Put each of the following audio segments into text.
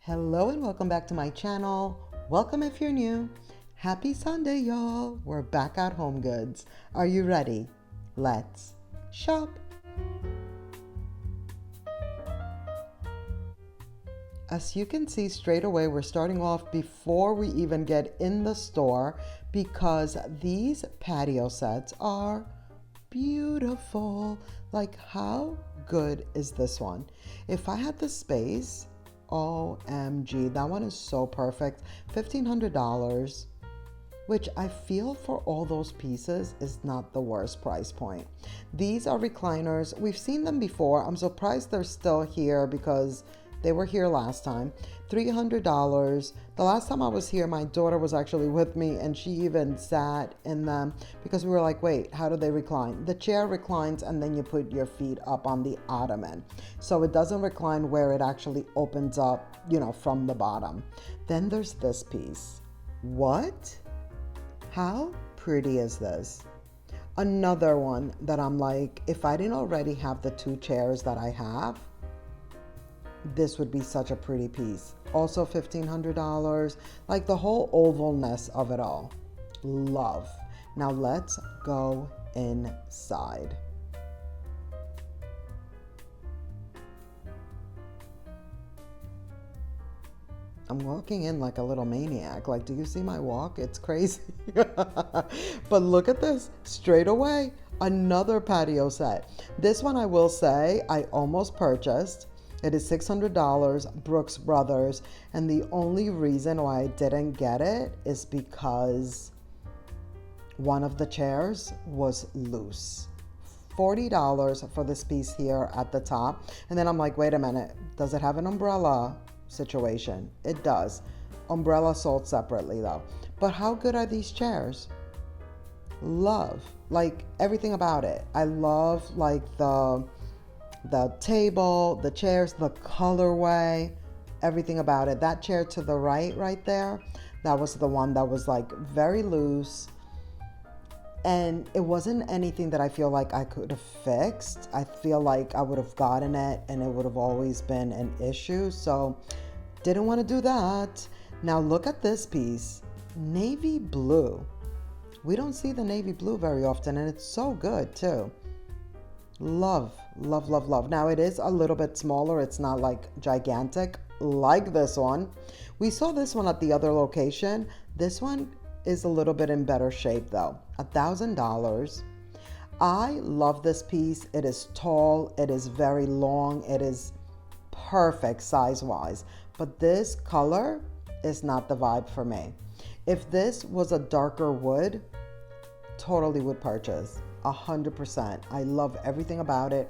Hello and welcome back to my channel. Welcome if you're new. Happy Sunday, y'all. We're back at Homegoods. Are you ready? Let's shop. As you can see straight away, we're starting off before we even get in the store because these patio sets are beautiful. Like, how good is this one? If I had the space, OMG, that one is so perfect. $1,500, which I feel for all those pieces is not the worst price point. These are recliners. We've seen them before. I'm surprised they're still here because they were here last time. $300. The last time I was here, my daughter was actually with me and she even sat in them because we were like, wait, how do they recline? The chair reclines and then you put your feet up on the ottoman. So it doesn't recline where it actually opens up, from the bottom. Then there's this piece. What? How pretty is this? Another one that I'm like, if I didn't already have the two chairs that I have, this would be such a pretty piece. Also $1,500. Like the whole ovalness of it all. Love. Now let's go inside. I'm walking in like a little maniac. Like, do you see my walk? It's crazy. But look at this. Straight away, another patio set. This one I will say I almost purchased. It is $600, Brooks Brothers, and the only reason why I didn't get it is because one of the chairs was loose. $40 for this piece here at the top. And then I'm like, wait a minute, does it have an umbrella situation? It does. Umbrella sold separately though. But how good are these chairs? Love, like everything about it. I love like the table, the chairs, the colorway, everything about it. That chair to the right there, that was the one that was like very loose. And it wasn't anything that I feel like I could have fixed. I feel like I would have gotten it and it would have always been an issue. So didn't want to do that. Now look at this piece, navy blue. We don't see the navy blue very often and it's so good too. Love, love, love, love. Now it is a little bit smaller. It's not like gigantic like this one. We saw this one at the other location. This one is a little bit in better shape though. $1,000. I love this piece. It is tall. It is very long. It is perfect size-wise. But this color is not the vibe for me. If this was a darker wood, totally would purchase. 100%. I love everything about it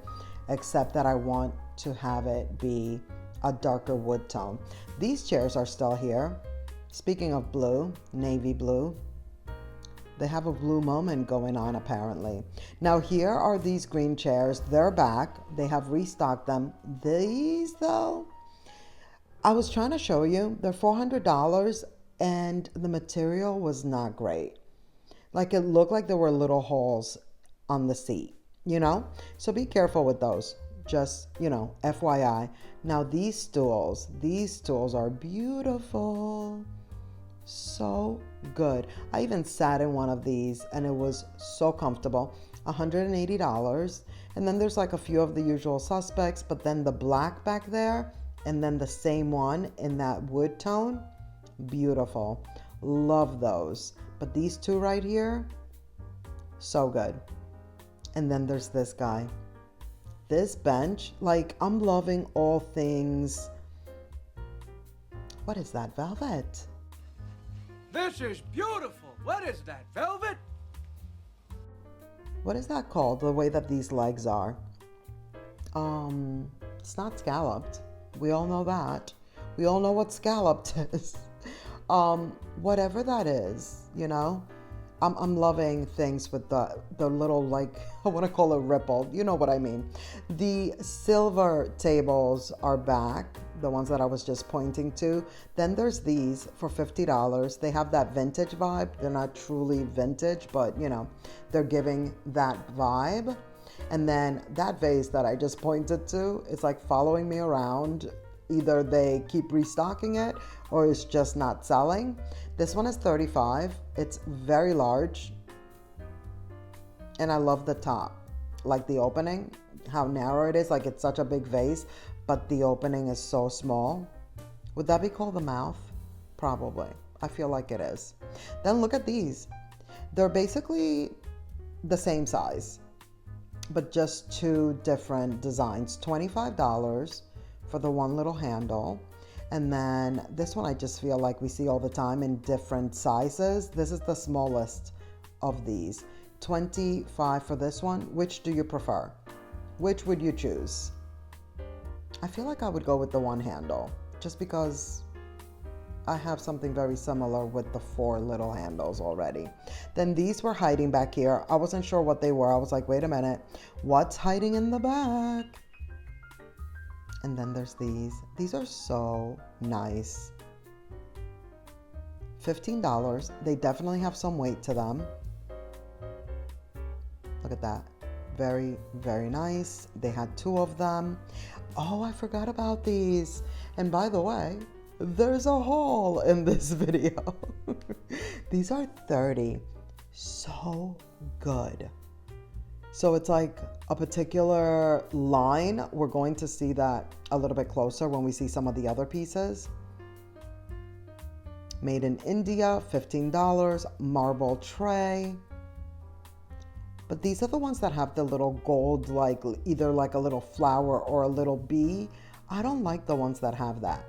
except that I want to have it be a darker wood tone. These chairs are still here. Speaking of blue, navy blue, they have a blue moment going on apparently. Now here are these green chairs. They're back. They have restocked them. These though, I was trying to show you, they're $400 and the material was not great. Like it looked like there were little holes on the seat, so be careful with those. Just, FYI. Now these stools are beautiful. So good. I even sat in one of these and it was so comfortable. $180. And then there's like a few of the usual suspects, but then the black back there and then the same one in that wood tone. Beautiful. Love those. But these two right here, so good. And then there's this guy. This bench, like I'm loving all things. What is that, velvet? This is beautiful. What is that, velvet? What is that called? The way that these legs are. It's not scalloped. We all know that. We all know what scalloped is. Whatever that is, I'm loving things with the little, like, I want to call it ripple. You know what I mean. The silver tables are back, the ones that I was just pointing to. Then there's these for $50. They have that vintage vibe. They're not truly vintage, but, they're giving that vibe. And then that vase that I just pointed to, it's like following me around either they keep restocking it or it's just not selling. This one is $35. It's very large. And I love the top, like the opening, how narrow it is. Like it's such a big vase, but the opening is so small. Would that be called the mouth? Probably. I feel like it is. Then look at these. They're basically the same size, but just two different designs. $25 for the one little handle. And then this one I just feel like we see all the time in different sizes. This is the smallest of these. $25 for this one. Which do you prefer? Which would you choose? I feel like I would go with the one handle just because I have something very similar with the 4 little handles already. Then these were hiding back here. I wasn't sure what they were. I was like, wait a minute, what's hiding in the back? And then there's these. These are so nice. $15. They definitely have some weight to them. Look at that. Very, very nice. They had 2 of them. Oh, I forgot about these. And by the way, there's a haul in this video. These are $30. So good. So it's like a particular line. We're going to see that a little bit closer when we see some of the other pieces. Made in India, $15. Marble tray. But these are the ones that have the little gold, like either like a little flower or a little bee. I don't like the ones that have that.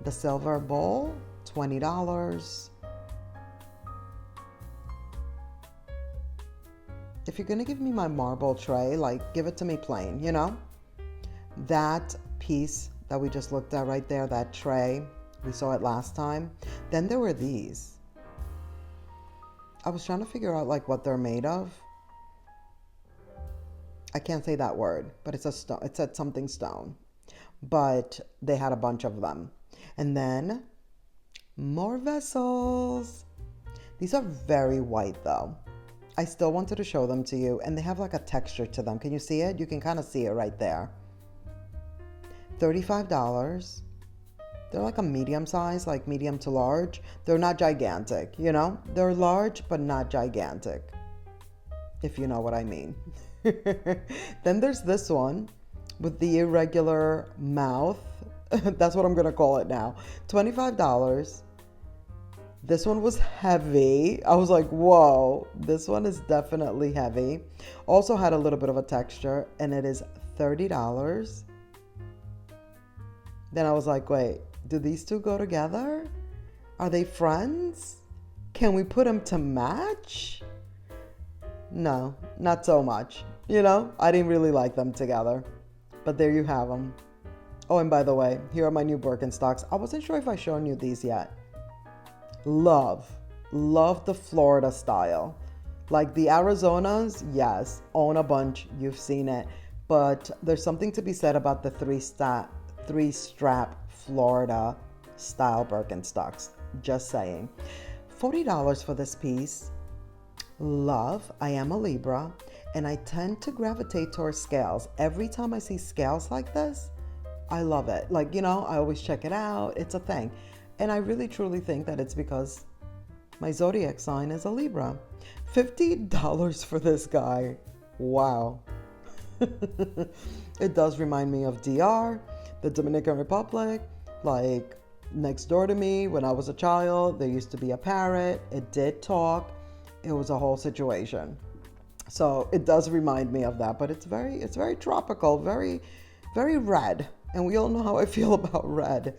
The silver bowl, $20. If you're gonna give me my marble tray, like give it to me plain, you know? That piece that we just looked at right there, that tray, we saw it last time. Then there were these. I was trying to figure out like what they're made of. I can't say that word, but it's a stone. It said something stone, but they had a bunch of them. And then more vessels. These are very white though. I still wanted to show them to you, and they have like a texture to them. Can you see it? You can kind of see it right there. $35. They're like a medium size, like medium to large. They're not gigantic, you know? They're large, but not gigantic, if you know what I mean. Then there's this one with the irregular mouth. That's what I'm gonna call it now. $25. This one was heavy. I was like, whoa, this one is definitely heavy. Also had a little bit of a texture, and it is $30. Then I was like, wait, do these two go together? Are they friends? Can we put them to match? No, not so much. You know, I didn't really like them together. But there you have them. Oh, and by the way, here are my new Birkenstocks. I wasn't sure if I shown you these yet. Love the Florida style. Like the Arizonas, yes, own a bunch. You've seen it. But there's something to be said about the three-strap Florida style Birkenstocks. Just saying. $40 for this piece. Love. I am a Libra, and I tend to gravitate towards scales. Every time I see scales like this, I love it. Like, you know, I always check it out. It's a thing. And I really truly think that it's because my zodiac sign is a Libra. $50 for this guy. Wow. It does remind me of DR, the Dominican Republic. Like next door to me when I was a child, there used to be a parrot. It did talk. It was a whole situation. So it does remind me of that, but it's very tropical, very, very red. And we all know how I feel about red.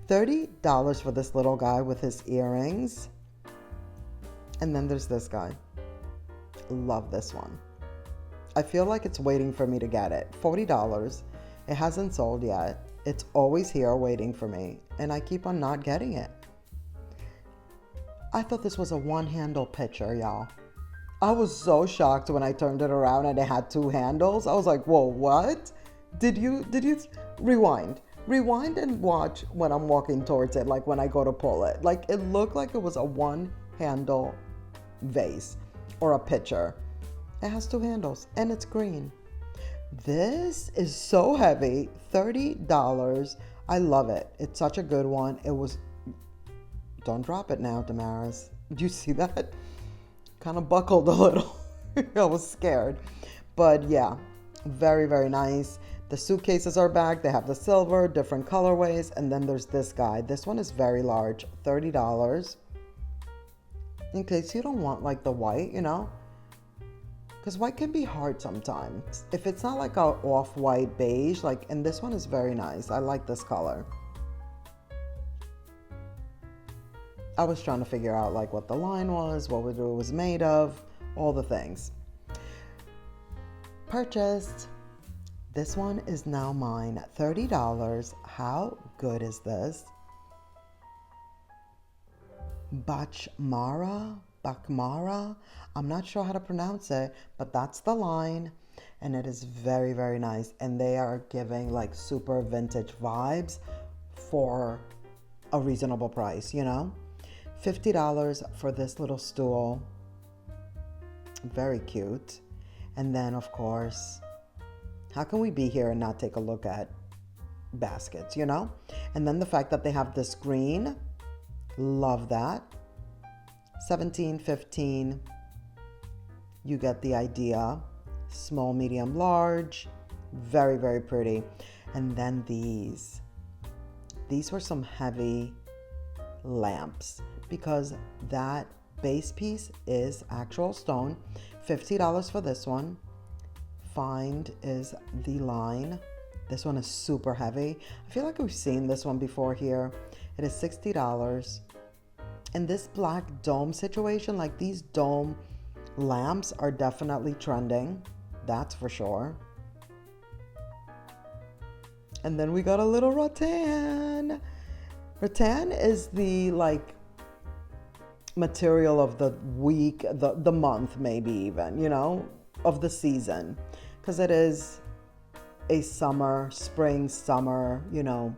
$30 for this little guy with his earrings. And then there's this guy. Love this one. I feel like it's waiting for me to get it. $40. It hasn't sold yet. It's always here waiting for me. And I keep on not getting it. I thought this was a one-handle pitcher, y'all. I was so shocked when I turned it around and it had 2 handles. I was like, whoa, what? Did you rewind and watch when I'm walking towards it, like when I go to pull it. Like it looked like it was a one-handle vase or a pitcher. It has 2 handles and it's green. This is so heavy. $30. I love it. It's such a good one. It was, don't drop it now, Damaris. Do you see that? Kind of buckled a little. I was scared. But yeah, very, very nice. The suitcases are back. They have the silver, different colorways. And then there's this guy. This one is very large, $30. In case you don't want like the white, you know? Because white can be hard sometimes. If it's not like a off-white beige, like, and this one is very nice. I like this color. I was trying to figure out like what the line was, what it was made of, all the things. Purchased. This one is now mine, $30. How good is this? Bakmara, I'm not sure how to pronounce it, but that's the line, and it is very, very nice. And they are giving like super vintage vibes for a reasonable price, you know? $50 for this little stool. Very cute. And then, of course, how can we be here and not take a look at baskets, you know? And then the fact that they have this green, love that. 17, 15. You get the idea. Small, medium, large. Very, very pretty. And then these. These were some heavy lamps because that base piece is actual stone. $50 for this one. Find is the line. This one is super heavy. I feel like we've seen this one before here. It is $60. And this black dome situation, like these dome lamps are definitely trending. That's for sure. And then we got a little rattan. Rattan is the like material of the week, the month maybe even, you know, of the season. Because it is a spring, summer, you know,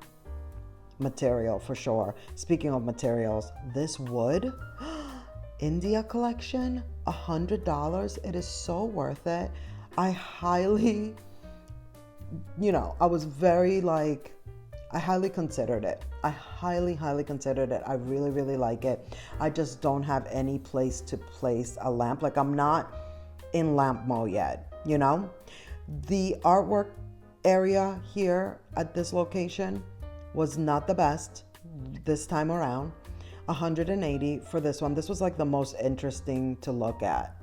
material for sure. Speaking of materials, this wood, India collection, $100. It is so worth it. I highly, you know, I was very like, I highly considered it. I highly considered it. I really, really like it. I just don't have any place to place a lamp. Like I'm not in lamp mode yet, you know? The artwork area here at this location was not the best this time around. $180 for this one. This was like the most interesting to look at.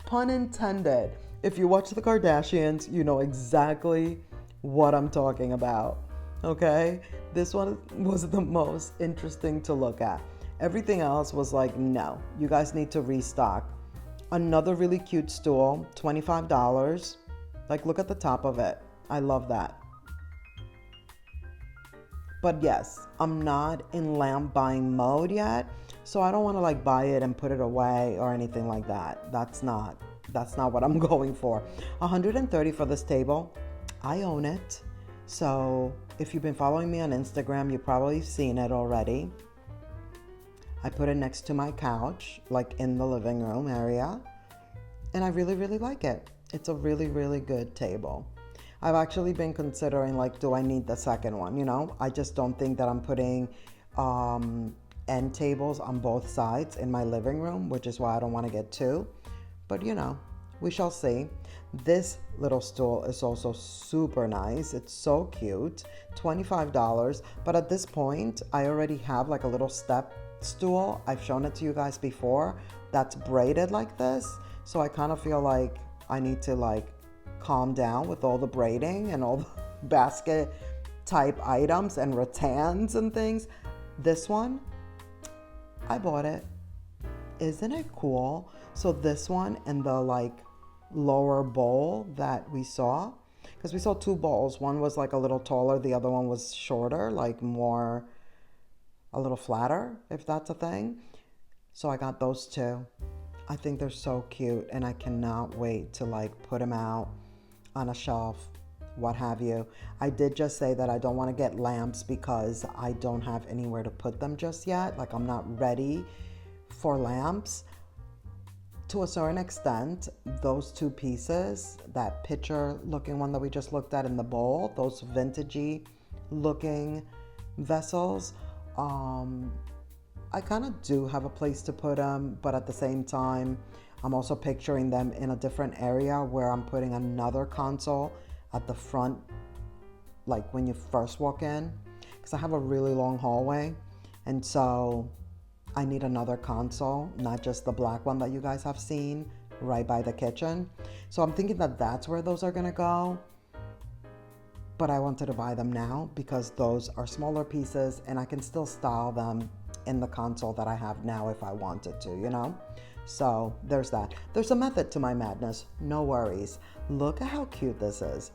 Pun intended. If you watch the Kardashians, you know exactly what I'm talking about. Okay? This one was the most interesting to look at. Everything else was like, no, you guys need to restock. Another really cute stool, $25. Like, look at the top of it. I love that. But yes, I'm not in lamp buying mode yet, so I don't want to like buy it and put it away or anything like that. That's not what I'm going for. $130 for this table. I own it. So if you've been following me on Instagram, you've probably seen it already. I put it next to my couch, like in the living room area. And I really, really like it. It's a really, really good table. I've actually been considering like, do I need the second one? You know, I just don't think that I'm putting end tables on both sides in my living room, which is why I don't want to get two. But you know, we shall see. This little stool is also super nice. It's so cute. $25. But at this point, I already have like a little step stool. I've shown it to you guys before. That's braided like this. So I kind of feel like I need to like calm down with all the braiding and all the basket type items and rattans and things. This one, I bought it. Isn't it cool? So this one and the like lower bowl that we saw, because we saw two bowls. One was like a little taller, the other one was shorter, like more, a little flatter, if that's a thing. So I got those two. I think they're so cute and I cannot wait to like put them out on a shelf, what have you. I did just say that I don't want to get lamps because I don't have anywhere to put them just yet. Like I'm not ready for lamps. To a certain extent, those two pieces, that picture looking one that we just looked at in the bowl, those vintagey looking vessels. I kind of do have a place to put them, but at the same time, I'm also picturing them in a different area where I'm putting another console at the front, like when you first walk in, because I have a really long hallway, and so I need another console, not just the black one that you guys have seen right by the kitchen. So I'm thinking that that's where those are gonna go, but I wanted to buy them now because those are smaller pieces and I can still style them in the console that I have now if I wanted to, you know? So there's that. There's a method to my madness, no worries. Look at how cute this is.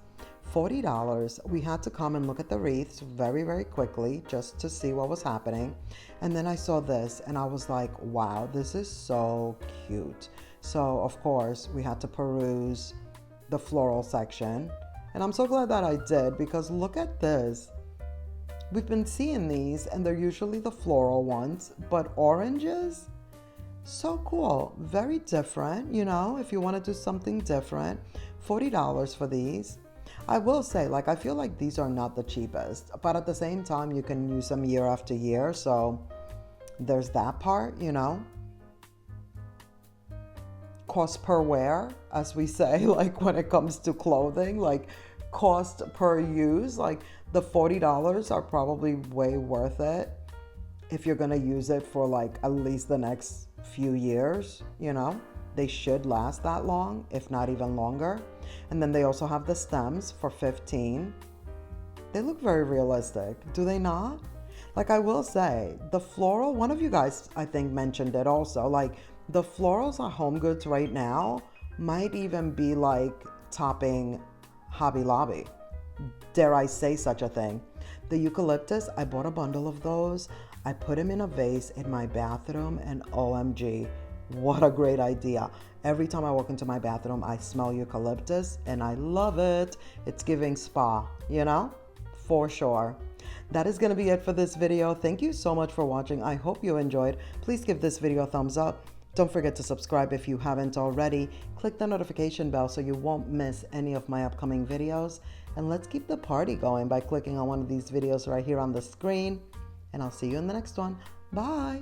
$40. We had to come and look at the wreaths very, very quickly just to see what was happening. And then I saw this and I was like, wow, this is so cute. So of course we had to peruse the floral section. And I'm so glad that I did, because look at this. We've been seeing these and they're usually the floral ones, but oranges? So cool. Very different, you know, if you want to do something different. $40 for these. I will say, like, I feel like these are not the cheapest, but at the same time, you can use them year after year. So there's that part, you know. Cost per wear, as we say, like when it comes to clothing, like cost per use, like the $40 are probably way worth it if you're gonna use it for like at least the next few years, you know. They should last that long, if not even longer. And then they also have the stems for $15. They look very realistic, do they not? Like, I will say, the floral, one of you guys I think mentioned it also, like the florals at Homegoods right now might even be like topping Hobby Lobby. Dare I say such a thing? The eucalyptus, I bought a bundle of those. I put them in a vase in my bathroom, and OMG, what a great idea. Every time I walk into my bathroom, I smell eucalyptus and I love it. It's giving spa, you know, for sure. That is going to be it for this video. Thank you so much for watching. I hope you enjoyed. Please give this video a thumbs up. Don't forget to subscribe if you haven't already. Click the notification bell so you won't miss any of my upcoming videos. And let's keep the party going by clicking on one of these videos right here on the screen. And I'll see you in the next one. Bye.